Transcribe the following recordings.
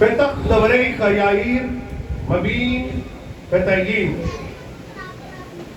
Petach Lavarei Yair Mabin Petayim।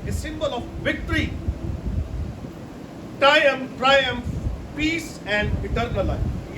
a symbol of victory, triumph, peace and eternal life.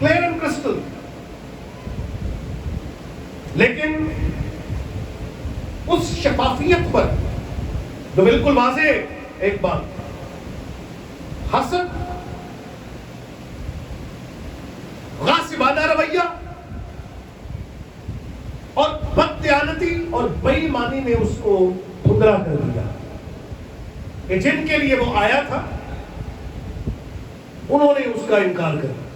clear and crystal. لیکن اس شفافیت پر جو بالکل واضح ایک بات، حسد، غاصبانہ رویہ اور بددیانتی اور بے ایمانی نے اس کو دھندلا کر دیا کہ جن کے لیے وہ آیا تھا انہوں نے اس کا انکار کر دیا.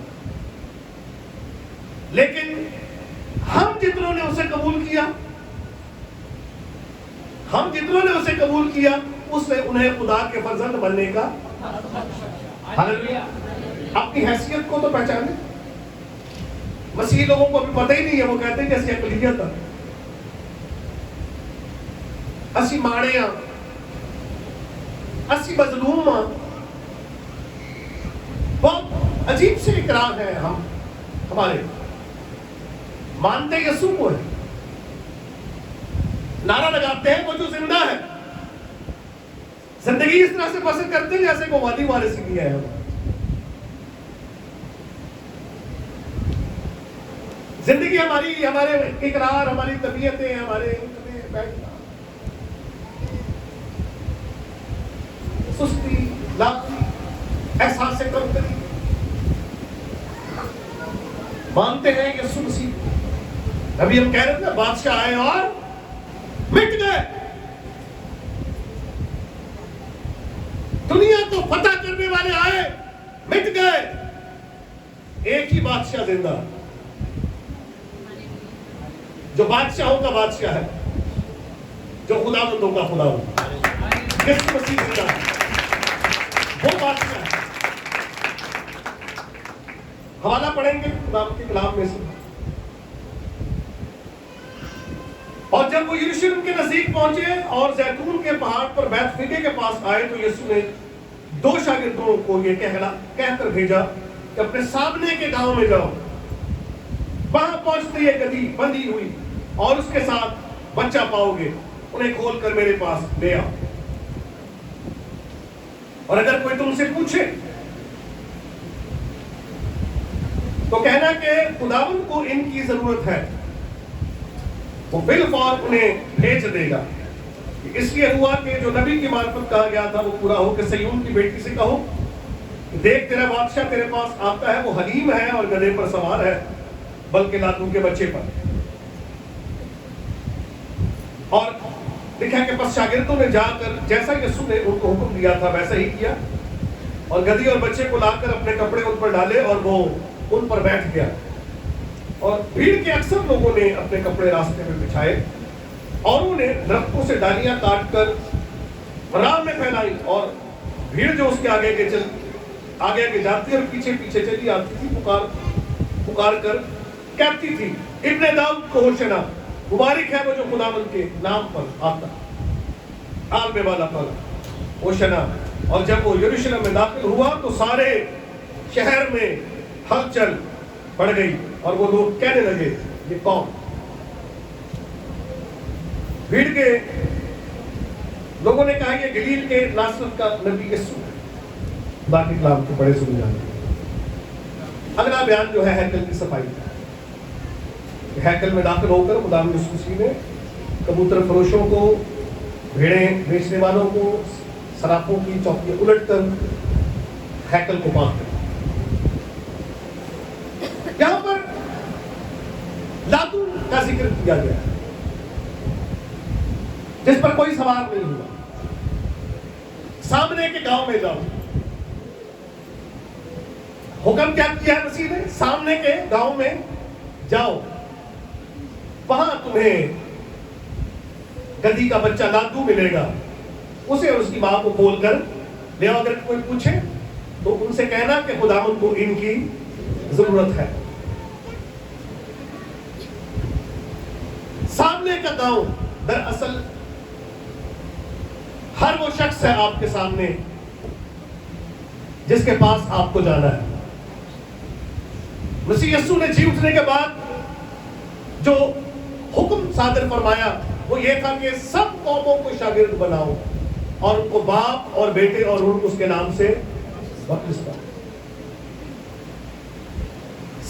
لیکن ہم جتنوں نے اسے قبول کیا اس نے انہیں خدا کے فرزند بننے کا ہاللیلویا اپنی حیثیت کو تو پہچانے. مسیحی لوگوں کو ابھی پتہ ہی نہیں ہے، وہ کہتے ہیں جیسی اقلیت ہے، اسی ماڑے ہاں، اسی مظلوم ہاں. بہت عجیب سے اقرار ہے ہمارے، مانتے یسوع کو ہے، نعرہ لگاتے ہیں وہ جو زندہ ہے، زندگی اس طرح سے بسر کرتے ہیں جیسے کو وادی وارثی دیا ہے. زندگی ہمارے اقرار، ہماری طبیعتیں، ہمارے سستی، لاپسی، احساس کمتری، مانتے ہیں یسوع مسیح. ابھی ہم کہہ رہے تھے بادشاہ آئے اور مٹ گئے. دنیا کو فتح کرنے والے آئے، مٹ گئے. ایک ہی بادشاہ زندہ جو بادشاہوں کا بادشاہ ہے، جو خداوندوں کا خداوند، یسوع مسیح زندہ ہے، وہ بادشاہ ہے. حوالہ پڑھیں گے خدا کے کلام میں سے. اور جب وہ یروشلم کے نزدیک پہنچے اور زیتون کے پہاڑ پر بیت فگے کے پاس آئے تو یسوع نے 2 شاگردوں کو یہ کہہ کر بھیجا کہ اپنے سامنے کے گاؤں میں جاؤ. وہاں پہنچتے یہ گدھی بندھی ہوئی اور اس کے ساتھ بچہ پاؤ گے، انہیں کھول کر میرے پاس لے آؤ. اور اگر کوئی تم سے پوچھے تو کہنا کہ خداوند کو ان کی ضرورت ہے، وہ بالفعل انہیں بھیج دے گا. اس لیے ہوا کہ جو نبی کی معرفت کہا گیا تھا وہ پورا ہو کہ سیون کی بیٹی سے کہو دیکھ تیرا بادشاہ تیرے پاس آتا ہے، وہ حلیم ہے اور گدھے پر سوار ہے، بلکہ لادو کے بچے پر. اور لکھا کہ پس شاگردوں نے جا کر جیسا یسوع نے ان کو حکم دیا تھا ویسا ہی کیا، اور گدھی اور بچے کو لا کر اپنے کپڑے ان پر ڈالے اور وہ ان پر بیٹھ گیا. اور بھیڑ کے اکثر لوگوں نے اپنے کپڑے راستے میں بچھائے اور انہوں نے درختوں سے ڈالیاں کاٹ کر راہ میں پھیلائی، اور بھیڑ جو اس کے آگے آگے جاتی اور پیچھے چلی آتی تھی پکار کر کہتی تھی ابن داؤد کو ہوشنا، مبارک ہے وہ جو خداوند کے نام پر آتا، عالم والا پر ہوشنا. اور جب وہ یروشلم میں داخل ہوا تو سارے شہر میں ہلچل بڑھ گئی اور وہ لوگ کہنے لگے یہ کون؟ بھیڑ کے لوگوں نے کہا یہ گلیل کے ناصرت کا نبی یسوع ہے. باقی کلام کو بڑے سن جانے. اگلا بیان جو ہے ہیکل کی صفائی. ہیکل میں داخل ہو کر خدا یسوع مسیح نے کبوتر فروشوں کو، بھیڑیں بیچنے والوں کو، سراپوں کی چوکیاں الٹ کر ہیکل کو پاک کر. یہاں پر لادون کا ذکر کیا گیا ہے جس پر کوئی سوار نہیں ہوا. سامنے کے گاؤں میں جاؤ. حکم کیا کیا مسیح نے؟ سامنے کے گاؤں میں جاؤ، وہاں تمہیں گدھی کا بچہ لادو ملے گا، اسے اور اس کی ماں کو کھول کر لے آؤ. اگر کوئی پوچھے تو ان سے کہنا کہ خداوند کو ان کی ضرورت ہے. سامنے کا گاؤں دراصل ہر وہ شخص ہے آپ کے سامنے جس کے پاس آپ کو جانا ہے. مسیح یسوع نے جی اٹھنے کے بعد جو حکم صادر فرمایا وہ یہ تھا کہ سب قوموں کو شاگرد بناؤ اور ان کو باپ اور بیٹے اور اس کے نام سے بپتسمہ.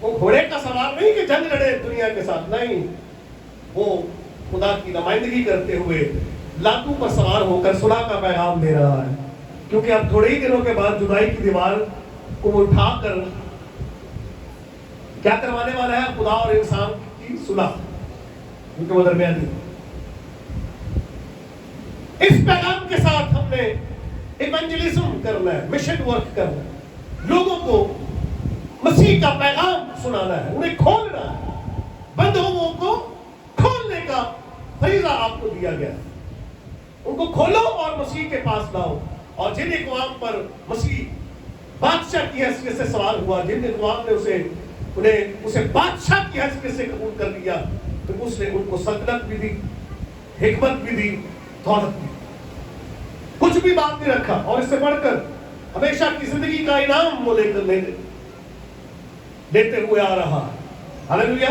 وہ گھوڑے کا سوار نہیں کہ جنگ لڑے دنیا کے ساتھ، نہیں، وہ خدا کی نمائندگی کرتے ہوئے لاتوں پر سوار ہو کر صلح کا پیغام دے رہا ہے، کیونکہ اب تھوڑے ہی دنوں کے بعد جدائی کی دیوار کو اٹھا کر کیا کروانے والا ہے؟ خدا اور انسان کی صلح، کیونکہ وہ درمیانی۔ اس پیغام کے ساتھ ہم نے ایونجلزم کرنا ہے، مشن ورک کرنا ہے، لوگوں کو مسیح کا پیغام سنانا ہے، انہیں کھولنا ہے، بند لوگوں کو کھولنے کا فریضہ آپ کو دیا گیا ہے۔ ان کو کھولو اور مسیح کے پاس لاؤ، اور جن اقوام پر مسیح بادشاہ کی حیثیت سے سوار ہوا، جن اقوام نے اسے بادشاہ کی حیثیت سے قبول کر لیا، پھر اس نے ان کو سلطنت بھی دی، حکمت بھی دی، دولت بھی، کچھ بھی بات نہیں رکھا، اور اس سے بڑھ کر ہمیشہ کی زندگی کا انعام وہ لے کر دیتے ہوئے آ رہا۔ ہاللیلویا۔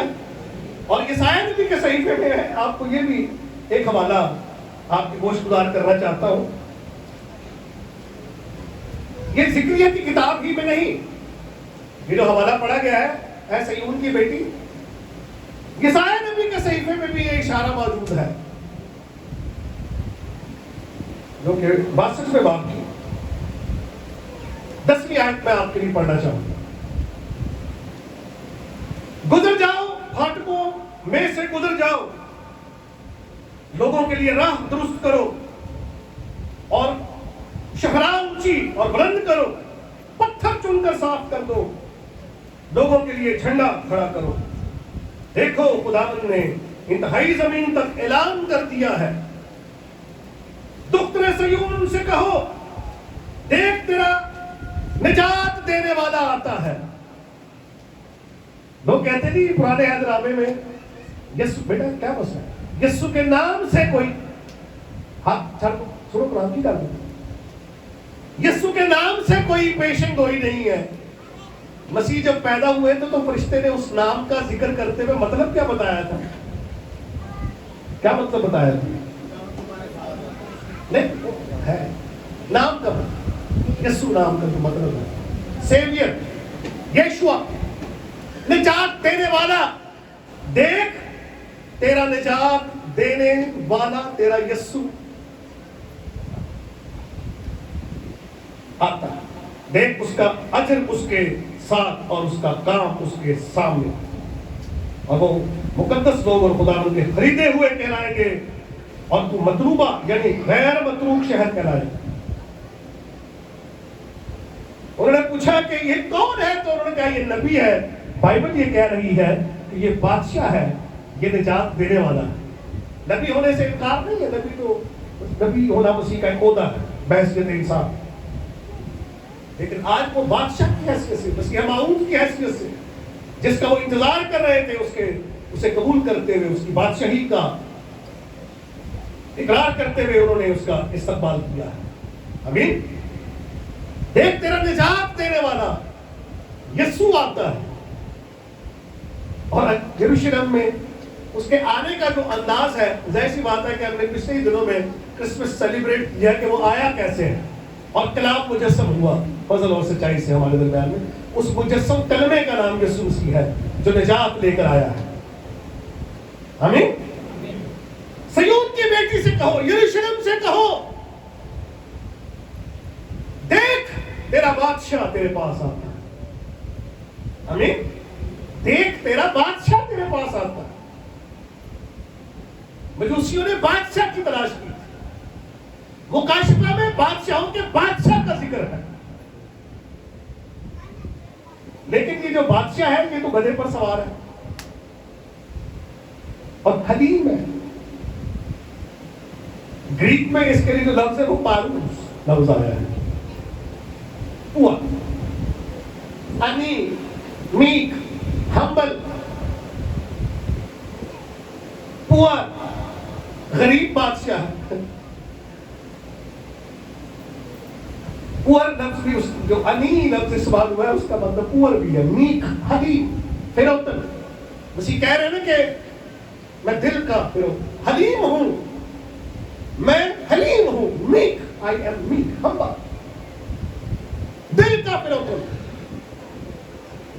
اور عیسائی نبی کے صحیفے میں ہے، آپ کو یہ بھی ایک حوالہ آپ کی گوش گزار کرنا چاہتا ہوں، یہ ذکریہ کی کتاب ہی میں نہیں، یہ جو حوالہ پڑھا گیا ہے، اے صیون کی بیٹی، عیسائی نبی کے صحیفے میں بھی یہ اشارہ موجود ہے، جو کہ 62 باب کی 10ویں آیت میں آپ کے لیے پڑھنا چاہوں گا۔ گزر جاؤ پھاٹکوں میں سے، گزر جاؤ، لوگوں کے لیے راہ درست کرو، اور شہراء اونچی اور بلند کرو، پتھر چن کر صاف کر دو، لوگوں کے لیے جھنڈا کھڑا کرو۔ دیکھو خداوند نے انتہائی زمین تک اعلان کر دیا ہے، دختر صیون سے کہو، دیکھ تیرا نجات دینے والا آتا ہے۔ لوگ کہتے نہیں پرانے عہد نامے میں، یسو، بیٹا کیا مسئلہ ہے؟ یسو کے نام سے کوئی، ہاتھ چھڑ دو، سنو قرآن کی ڈال دو، یسو کے نام سے کوئی پیشن گوئی نہیں ہے۔ مسیح جب پیدا ہوئے تو فرشتے نے اس نام کا ذکر کرتے ہوئے مطلب کیا بتایا تھا؟ کیا مطلب بتایا تھا؟ نہیں ہے نام کا، یسو نام کا جو مطلب ہے سیویئر، یشوع، نجات دینے والا۔ دیکھ تیرا نجات دینے والا، تیرا یسوع آتا ہے، دیکھ اس کا اجر اس کے ساتھ اور اس کا کام اس کے سامنے، اور وہ مقدس لوگ اور خداوند کے خریدے ہوئے کہلائیں گے، اور تو مطلوبہ یعنی غیر متروک شہر کہلائے گا۔ انہوں نے پوچھا کہ یہ کون ہے؟ تو انہوں نے کہا یہ نبی ہے، بائبل یہ کہہ رہی ہے کہ یہ بادشاہ ہے، یہ نجات دینے والا ہے۔ نبی ہونے سے انکار نہیں ہے، نبی ہونا مسیح کا ایک عہدہ ہے بحیثیت انسان، لیکن آج وہ بادشاہ کی حیثیت سے، مسیح موعود کی حیثیت سے، جس کا وہ انتظار کر رہے تھے، اسے قبول کرتے ہوئے، اس کی بادشاہی کا اقرار کرتے ہوئے انہوں نے اس کا استقبال کیا ہے۔ آمین۔ دیکھ تیرا نجات دینے والا یسوع آتا ہے، اور یروشلم میں اس کے آنے کا جو انداز ہے، ظاہر سی بات ہے کہ ہم نے پچھلے ہی دنوں میں کرسمس سیلیبریٹ کیا کہ وہ آیا کیسے ہے، اور کلام مجسم ہوا فضل اور سچائی سے ہمارے درمیان میں۔ اس مجسم کلمے کا نام یسوع مسیح ہے، جو نجات لے کر آیا ہے۔ آمین۔ صیون کی بیٹی سے کہو، یروشلم سے کہو، دیکھ تیرا بادشاہ تیرے پاس آتا ہے۔ آمین۔ دیکھ تیرا بادشاہ تیرے پاس آتا ہے۔ مجوسیوں نے بادشاہ کی تلاش کی، مکاشفہ میں بادشاہوں کے بادشاہ کا ذکر ہے، لیکن یہ جو بادشاہ ہے یہ تو گدھے پر سوار ہے اور حلیم ہے۔ گریک میں اس کے لیے جو لفظ ہے وہ پاروس لفظ آیا ہے، پوا، انی، میک، ہمبل، پور، غریب بادشاہ۔ پور لفظ بھی اس جو انی لفظ استعمال ہوا ہے اس کا مطلب پور بھی ہے، میک، حلیم، فروتن۔ مسیح کہہ رہے ہیں نا کہ میں دل کا حلیم ہوں، میں حلیم ہوں، میک، آئی ایم میک، ہمبل، دل کا فروتن۔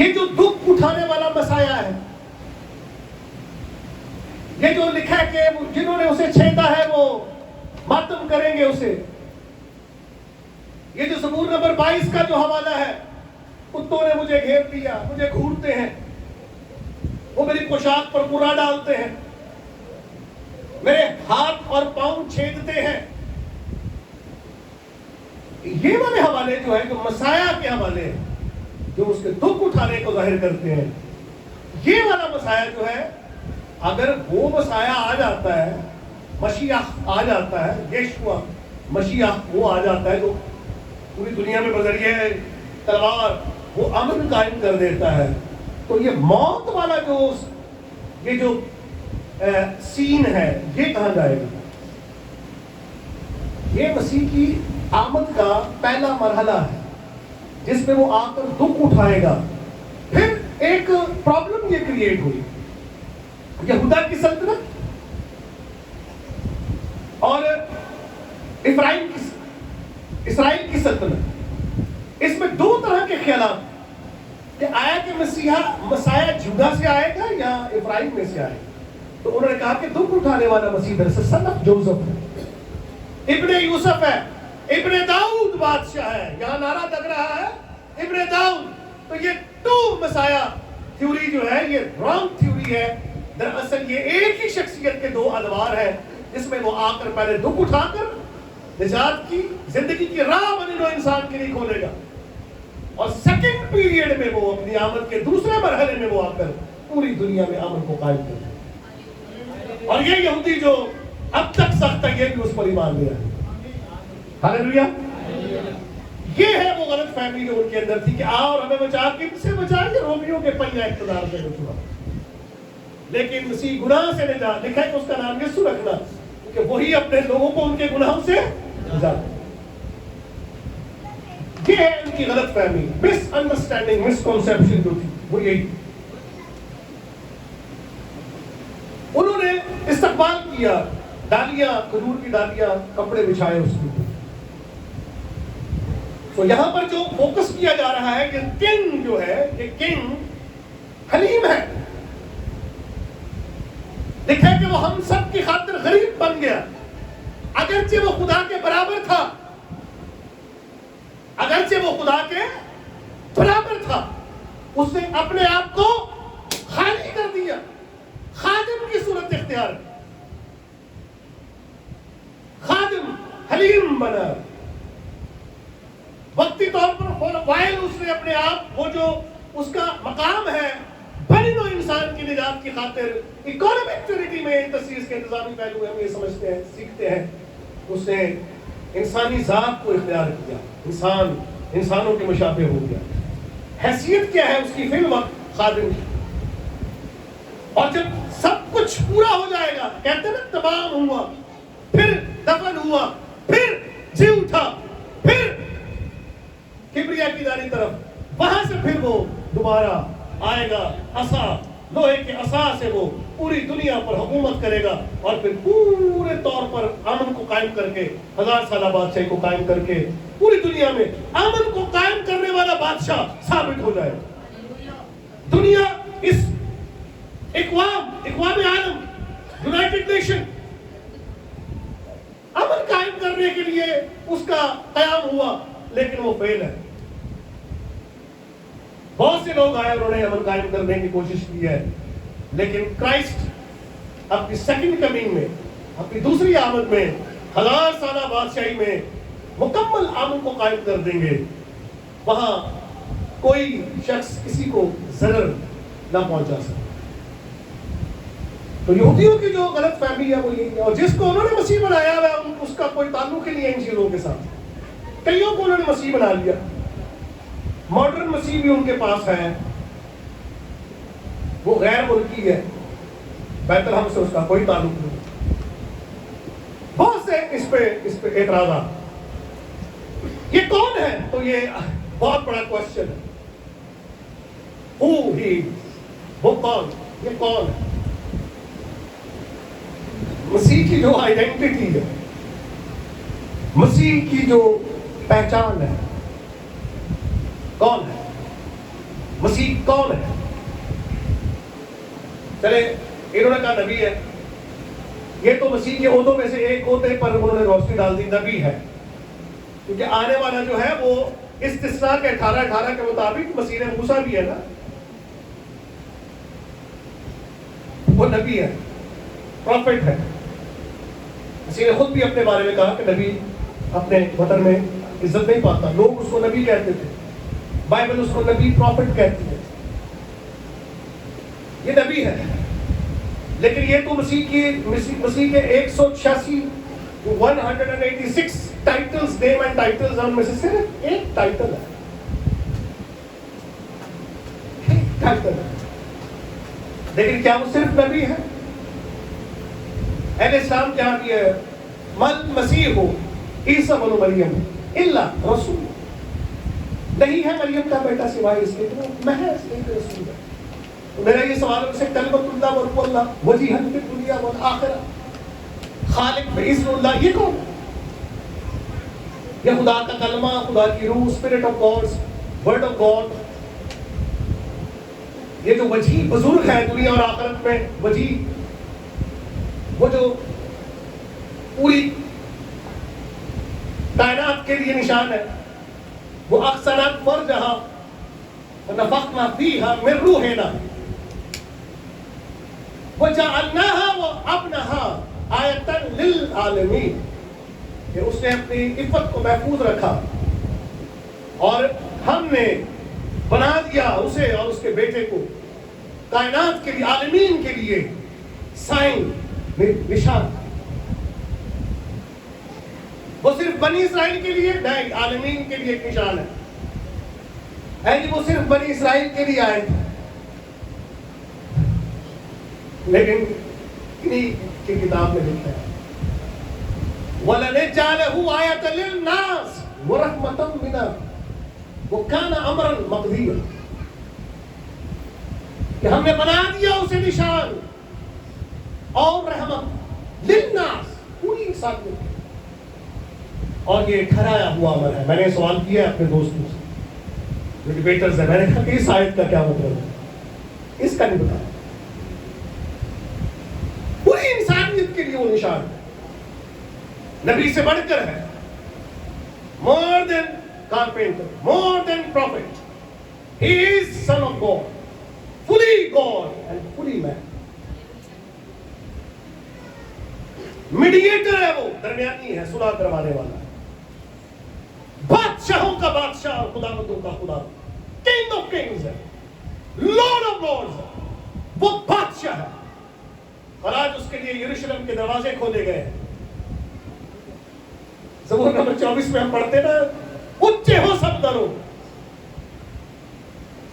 یہ جو دکھ اٹھانے والا مسایا ہے، یہ جو لکھا ہے کہ جنہوں نے اسے چھیدا ہے وہ ماتم کریں گے اسے، یہ جو زبور نمبر 22 کا جو حوالہ ہے، کتوں نے مجھے گھیر لیا، مجھے گھورتے ہیں، وہ میری پوشاک پر برا ڈالتے ہیں، میرے ہاتھ اور پاؤں چھیدتے ہیں، یہ والے حوالے جو ہے، جو مسایا کے حوالے ہیں، جو اس کے دکھ اٹھانے کو ظاہر کرتے ہیں، یہ والا مسایا جو ہے، اگر وہ مسایا آ جاتا ہے، مشیح آ جاتا ہے، یشوع مشیح وہ آ جاتا ہے جو پوری دنیا میں بذریعہ تلوار وہ امن قائم کر دیتا ہے، تو یہ موت والا جو یہ جو سین ہے، یہ کہاں جائے گا؟ یہ مسیح کی آمد کا پہلا مرحلہ ہے جس میں وہ آ کر دکھ اٹھائے گا۔ پھر ایک پرابلم یہ کریٹ ہوئی، یہودا کی سلطنت اور اسرائیل کی سلطنت، اس میں دو طرح کے خیالات کہ آیا کہ مسیح یہودا سے آئے گا یا افرائیم میں سے آئے گا۔ تو انہوں نے کہا کہ دکھ اٹھانے والا مسیح دراصل سن آف جوزف ہے، ابن یوسف ہے، ابن داؤد بادشاہ ہے، یہاں نعرہ لگ رہا ہے ابن داؤد۔ تو یہ ٹو مسایا تھیوری جو ہے، یہ رانگ تھیوری ہے، دراصل یہ ایک ہی شخصیت کے دو ادوار ہیں، جس میں وہ آ کر پہلے دکھ اٹھا کر نجات کی زندگی کی راہ بنی نوع انسان کے لیے کھولے گا، اور سیکنڈ پیریڈ میں وہ اپنی آمد کے دوسرے مرحلے میں وہ آ کر پوری دنیا میں امن کو قائم کرے گا۔ اور یہ یہودی جو اب تک سخت ہے، یہ بھی اس پر ایمان لے آئے۔ ہاللیلویا۔ یہ ہے وہ غلط فہمی جو ان کے اندر تھی کہ آؤ اور ہمیں بچا، کن سے بچائیں؟ رومیوں کے پہیا اقتدار سے بچوا۔ لیکن مسیح گناہ سے نجات، لکھا ہے کہ اس کا نام یسوع رکھنا، کیونکہ وہی اپنے لوگوں کو ان کے گناہوں سے نجات۔ یہ ہے ان کی غلط فہمی، مس انڈرسٹینڈنگ، مس کنسیپشن جو تھی وہ یہی۔ انہوں نے استقبال کیا، ڈالیاں، کھجور کی ڈالیاں، کپڑے بچھائے اس کے اوپر۔ تو یہاں پر جو فوکس کیا جا رہا ہے کہ کنگ جو ہے، یہ کنگ حلیم ہے، لکھا ہے کہ وہ ہم سب کی خاطر غریب بن گیا، اگرچہ وہ خدا کے برابر تھا، اگرچہ وہ خدا کے برابر تھا، اس نے اپنے آپ کو خالی کر دیا، خادم کی صورت اختیار، خادم حلیم بنا، وقتی طور پر وائل اس نے اپنے آپ، وہ جو اس کا مقام ہے بنی نوع انسان کی نجات کی خاطر، اکانومک ٹریٹی میں تسیس کے انتظامی پہلو ہم یہ سمجھتے ہیں، سیکھتے ہیں، اس نے انسانی ذات کو اختیار کیا، انسانوں کے مشابہ ہو گیا۔ حیثیت کیا ہے اس کی؟ فی الوقت خادم کی۔ اور جب سب کچھ پورا ہو جائے گا، کہتے ہیں نا تمام ہوا، پھر دفن ہوا، پھر جی اٹھا، پھر کبریا کی داری طرف، وہاں سے پھر وہ دوبارہ آئے گا، عصا، لوہے کے عصا سے وہ پوری دنیا پر حکومت کرے گا، اور پھر پورے طور پر امن کو قائم کر کے، 1000 سالہ بادشاہی کو قائم کر کے پوری دنیا میں امن کو قائم کرنے والا بادشاہ ثابت ہو جائے گا۔ دنیا اس اقوام عالم، یونائٹڈ نیشن، امن قائم کرنے کے لیے اس کا قیام ہوا، لیکن وہ فیل ہے۔ بہت سے لوگ آئے، انہوں نے امن قائم کرنے کی کوشش کی ہے، لیکن کرائسٹ اپنی سیکنڈ کمنگ میں، اپنی دوسری آمد میں، 1000 سالہ بادشاہی میں مکمل امن کو قائم کر دیں گے، وہاں کوئی شخص کسی کو ضرر نہ پہنچا سکے۔ تو یہودیوں کی جو غلط فہمی ہے وہ یہی ہے، اور جس کو انہوں نے مسیح بنایا ہے اس کا کوئی تعلق ہی نہیں ہے ان چیزوں کے ساتھ۔ کئیوں کو انہوں نے مسیح بنا لیا، ماڈرن مسیح بھی ان کے پاس ہے، وہ غیر ملکی ہے، بیت الحم سے اس کا کوئی تعلق نہیں۔ بہت سے اس پہ اعتراضات۔ یہ کون ہے؟ تو یہ بہت بڑا کوشچن ہے، ہو ہی، وہ کون، یہ کون ہے؟ مسیح کی جو آئیڈینٹی ہے، مسیح کی جو پہچان ہے، کون ہے؟ مسیح کون ہے؟ چلے انہوں نے کہا نبی ہے، یہ تو مسیح کے عہدوں میں سے ایک عہدے پر انہوں نے روشنی ڈال دی، نبی ہے، کیونکہ آنے والا جو ہے وہ استثناء کے 18 کے مطابق مسیح موسیٰ بھی ہے نا، وہ نبی ہے، پروفٹ ہے۔ مسیح نے خود بھی اپنے بارے میں کہا کہ نبی اپنے وطن میں عزت نہیں پاتا، لوگ اس کو نبی کہتے تھے، بائبل اس کو نبی پروفٹ کہتی ہے، یہ نبی ہے۔ لیکن یہ تو مسیح کے 186 ٹائٹلز، نیم اینڈ ٹائٹلز ہیں، ان میں سے صرف ایک ٹائٹل ہے، ایک ٹائٹل ہے، لیکن کیا وہ صرف نبی ہے؟ اہل اسلام کیا بھی ہے؟ مل مسیح ہو عیسیٰ بن مریم الا رسول، نہیں ہے مریم کا بیٹا سوائے اس کے کہ وہ محض ایک رسول ہے۔ تو میرا یہ سوال ہے، کلمۃ اللہ و روح اللہ وجیہا فی الدنیا والآخرہ، خالق باذن اللہ، یہ کون ہے؟ یہ خدا کا کلمہ، خدا کی روح، spirit of God, word of God, یہ جو وجیہ بزرگ ہے دنیا اور آخرت میں، وجیہ، وہ جو پوری کائنات کے لیے نشان ہے، وہ احسنت فرجہا ونفخنا فیہا من روحنا وجعلناها وابنها آیۃ للعالمین، کہ اس نے اپنی عفت کو محفوظ رکھا اور ہم نے بنا دیا اسے اور اس کے بیٹے کو کائنات کے لیے، عالمین کے لیے سائن، نشان۔ وہ صرف بنی اسرائیل کے لیے نہیں، عالمین کے لیے ایک نشان ہے۔ جی وہ صرف بنی اسرائیل کے لیے آئے تھے، لیکن انہی کی کتاب میں لکھا ہے وَلَنَجْعَلَهُ آیَةً لِلنَّاسِ وَرَحْمَةً مِنَا وَكَانَ أَمْرًا مَقْضِيًّا، کہ ہم نے بنا دیا اسے نشان اور رحمت للناس، پوری انسانیت کے، اور یہ ٹھہرایا ہوا عمل ہے۔ میں نے سوال کیا اپنے دوستوں سے جو ڈیبیٹرز ہیں، میں نے کہا کہ اس آیت کا کیا مطلب ہے؟ اس کا نہیں بتایا، پوری انسانیت کے لیے وہ نشان ہے، نبی سے بڑھ کر ہے، more than carpenter, more than prophet, he is son of God, fully God and fully man، mediator ہے، وہ درمیانی ہے، صلح کروانے والا ہے، بادشاہوں کا بادشاہ اور خداوندوں کا خدا، کنگ آف کنگز ہے، لارڈ آف لارڈز ہے، وہ بادشاہ ہے، اور آج اس کے لیے یروشلم کے دروازے کھولے گئے ہیں۔ زبور نمبر 24 میں ہم پڑھتے نا، اونچے ہو سب درو،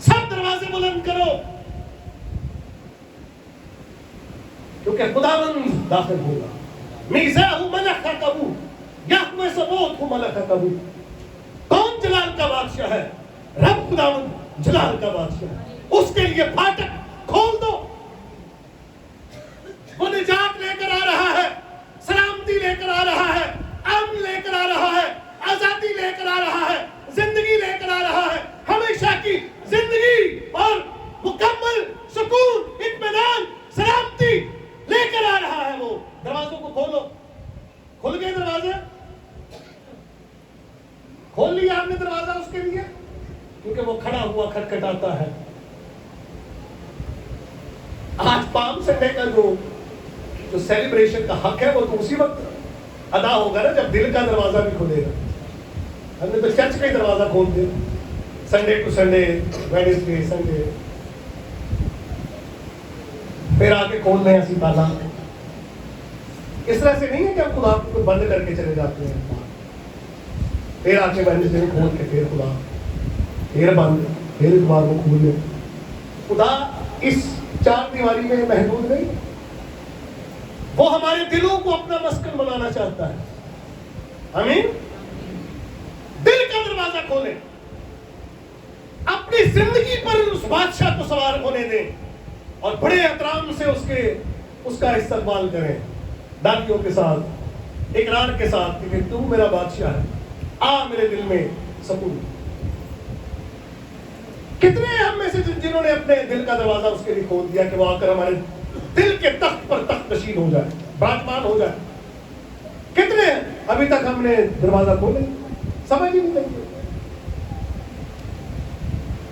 سب دروازے بلند کرو، کیونکہ خداوند داخل ہوگا۔ میزاہ ملک کبو، یہوہ سبوت ملک کبو، کون جلال کا بادشاہ ہے؟ رب خداوند جلال کا بادشاہ ہے، اس کے لیے پھاٹک کھول دو، وہ نجات لے کر آ رہا ہے، سلامتی لے کر آ رہا ہے، امن لے کر آ رہا ہے، آزادی لے کر آ رہا ہے، زندگی لے کر آ رہا ہے، ہمیشہ کی زندگی اور مکمل سکون، اطمینان، سلامتی لے کر آ رہا ہے۔ وہ دروازوں کو کھولو، کھل گئے دروازے، کھول لیا آپ نے دروازہ اس کے لیے، کیونکہ وہ کھڑا ہوا کھٹکھٹاتا ہے۔ آج پام سنڈے کا جو سیلیبریشن کا حق ہے وہ تو اسی وقت ادا ہوگا نا جب دل کا دروازہ بھی کھلے گا۔ ہم نے تو چرچ کا ہی دروازہ کھول دیا، Sunday to Sunday, Wednesday Sunday, پھر آگے کھول دیں اسی تالا۔ اس طرح سے نہیں ہے کہ ہم خدا کو بند کر کے چلے جاتے ہیں، پھر آ کے ویڈنسڈے میں کھول کے پھر خدا، پھر بند، پھر اتوار کو کھول لیں۔ خدا اس چار دیواری میں محدود نہیں، وہ ہمارے دلوں کو اپنا مسکن بنانا چاہتا ہے۔ آمین۔ دل کا دروازہ کھولیں، اپنی زندگی پر اس بادشاہ کو سوار ہونے دیں اور بڑے احترام سے اس کا استقبال کریں، دانیوں کے ساتھ، اقرار کے ساتھ کہ تو میرا بادشاہ ہے، آ میرے دل میں سکون۔ کتنے ہیں ہم میں سے جنہوں نے اپنے دل کا دروازہ اس کے لیے کھول دیا کہ وہ آ کر ہمارے دل کے تخت پر تخت نشین ہو جائے، براجمان ہو جائے؟ کتنے ہیں؟ ابھی تک ہم نے دروازہ کھولے، سمجھ ہی نہیں لگی،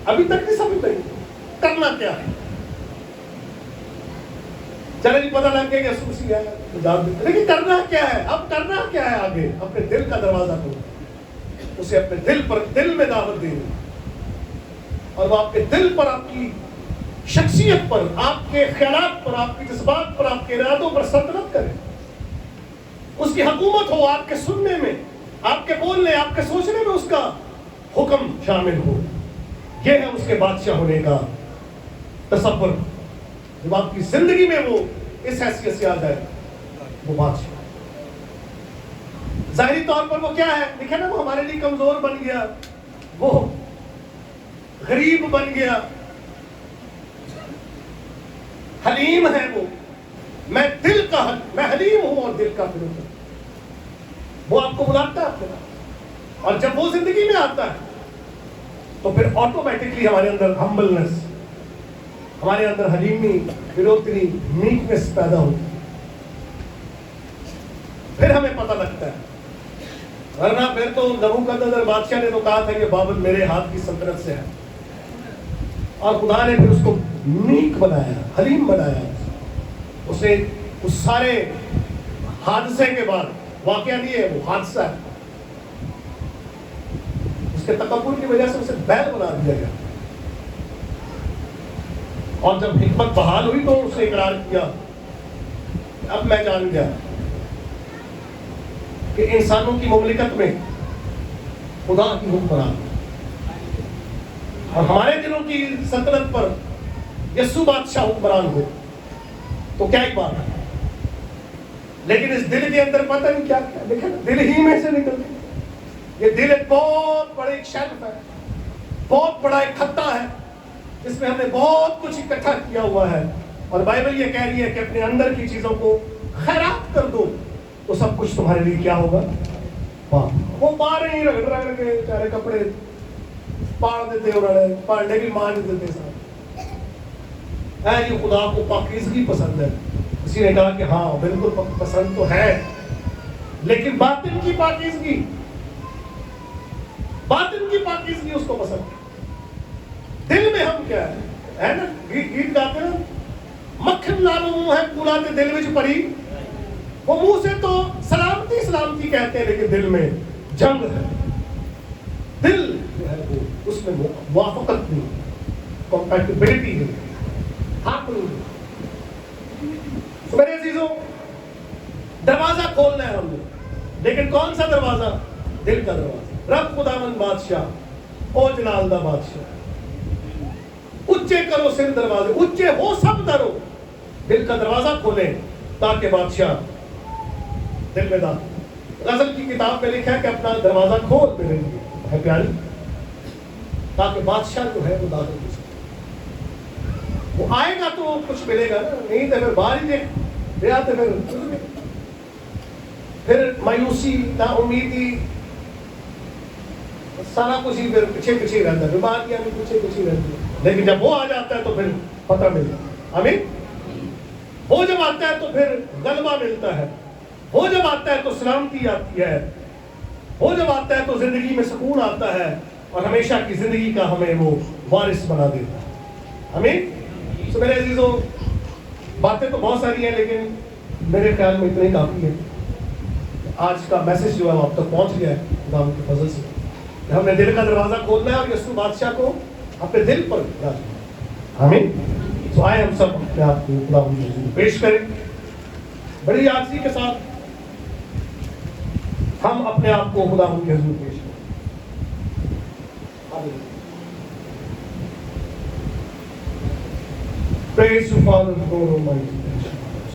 ابھی تک نہیں سمجھ لگی کرنا کیا ہے۔ چلے جی پتہ لگ گیا کہ سوسی ہے، لیکن کرنا کیا ہے؟ اب کرنا کیا ہے آگے؟ اپنے دل کا دروازہ کھولو، اسے اپنے دل پر، دل میں دعوت دے دیں، اور وہ آپ کے دل پر، آپ کی شخصیت پر، آپ کے خیالات پر، آپ کے جذبات پر، آپ کے ارادوں پر سلطنت کرے، اس کی حکومت ہو آپ کے سننے میں، آپ کے بولنے، آپ کے سوچنے میں اس کا حکم شامل ہو۔ یہ ہے اس کے بادشاہ ہونے کا تصور۔ جب آپ کی زندگی میں وہ اس حیثیت سے آ جائے، وہ بادشاہ ظاہری طور پر وہ کیا ہے؟ دیکھیں نا، وہ ہمارے لیے کمزور بن گیا، وہ غریب بن گیا، حلیم ہے میں حلیم ہوں اور دل کا پھر وہ آپ کو بلاتا ہے اپنے پاس، اور جب وہ زندگی میں آتا ہے تو پھر آٹومیٹکلی ہمارے اندر ہمبلنس، ہمارے اندر حلیمی، فروتنی، میکنس پیدا ہوتی ہے، پھر ہمیں پتہ لگتا ہے۔ ورنہ پھر تو نبوکدنصر بادشاہ نے تو کہا تھا کہ بابل میرے ہاتھ کی سلطنت سے ہے، اور خدا نے پھر اس کو میک بنایا، حلیم بنایا۔ اسے اس سارے حادثے کے بعد، واقعہ نہیں ہے وہ حادثہ ہے، اس کے تکبر کی وجہ سے اسے بیل بنا دیا گیا، اور جب حکمت بحال ہوئی تو اسے اقرار کیا، اب میں جان گیا کہ انسانوں کی مملکت میں خدا کی حکمران، اور ہمارے دلوں کی سلطنت پر یسوع بادشاہ حکمران ہو تو کیا ہی بات ہے۔ لیکن اس دل کے اندر پتہ نہیں کیا کیا، دیکھیں دل ہی میں سے نکلتے، یہ دل ایک بہت بڑے ایک شیلف ہے، بہت بڑا ایک خطہ ہے، جس میں ہم نے بہت کچھ اکٹھا کیا ہوا ہے، اور بائبل یہ کہہ رہی ہے کہ اپنے اندر کی چیزوں کو خیرات کر دو تو سب کچھ تمہارے لیے کیا ہوگا؟ وہ باہر ہی رگڑ رگڑ کے چارے کپڑے پاڑ دیتے، انہوں نے پاڑنے بھی مان دیتے سارے۔ یہ خدا کو پاکیزگی پسند ہے، کسی نے کہا کہ ہاں بالکل پسند تو ہے، لیکن باطن کی پاکیزگی، باطن کی پاکیزگی اس کو پسند ہے۔ دل میں ہم کیا ہے نا، گیت گاتے ہیں، مکھن لالو منہ ہے پولاتے دل وچ پری، وہ منہ سے تو سلامتی سلامتی کہتے ہیں لیکن دل میں جنگ ہے، دل جو ہے وہ اس میں موافقت نہیں، کمپیٹیبلٹی نہیں، حق نہیں۔ میرے عزیزوں، دروازہ کھولنا ہے ہم نے، لیکن کون سا دروازہ؟ دل کا دروازہ۔ رب خداوند بادشاہ، او جلال دا بادشاہ، اچے کرو سر دروازے، اچے ہو سب درو، دل کا دروازہ کھولیں تاکہ بادشاہ دل میں داخل۔ غزل کی کتاب میں لکھا ہے کہ اپنا دروازہ کھول میرے لیے ہے پیاری، تاکہ بادشاہ جو ہے وہ داخل ہو سکے۔ وہ آئے گا تو کچھ ملے گا نا، نہیں تو پھر باہر ہی دے آتے، پھر مایوسی، نا امیدی، سارا کچھ ہی پھر پیچھے پیچھے رہتا ہے، بیماریاں بھی پیچھے پیچھے رہتی ہے، لیکن جب وہ آ جاتا ہے تو پھر پتہ ملتا ہے۔ آمین۔ وہ جب آتا ہے تو پھر غلبہ ملتا ہے، وہ جب آتا ہے تو سلامتی آتی ہے، وہ جب آتا ہے تو زندگی میں سکون آتا ہے، اور ہمیشہ کی زندگی کا ہمیں وہ وارث بنا دیتا ہے۔ آمین۔ تو میرے عزیزوں، باتیں تو بہت ساری ہیں، لیکن میرے خیال میں اتنے کافی ہے۔ آج کا میسج جو ہے وہ آپ تک پہنچ گیا ہے خدا کے فضل سے، کہ ہم نے دل کا دروازہ کھولنا ہے اور یسوع بادشاہ کو اپنے دل پر راضی۔ آمین۔ تو آئے ہم سب اپنے آپ کو خدا کے حضور پیش کریں، بڑی عاجزی کے ساتھ ہم اپنے آپ کو خدا کے حضور پیش کریں۔ Praise you, Father, God Almighty.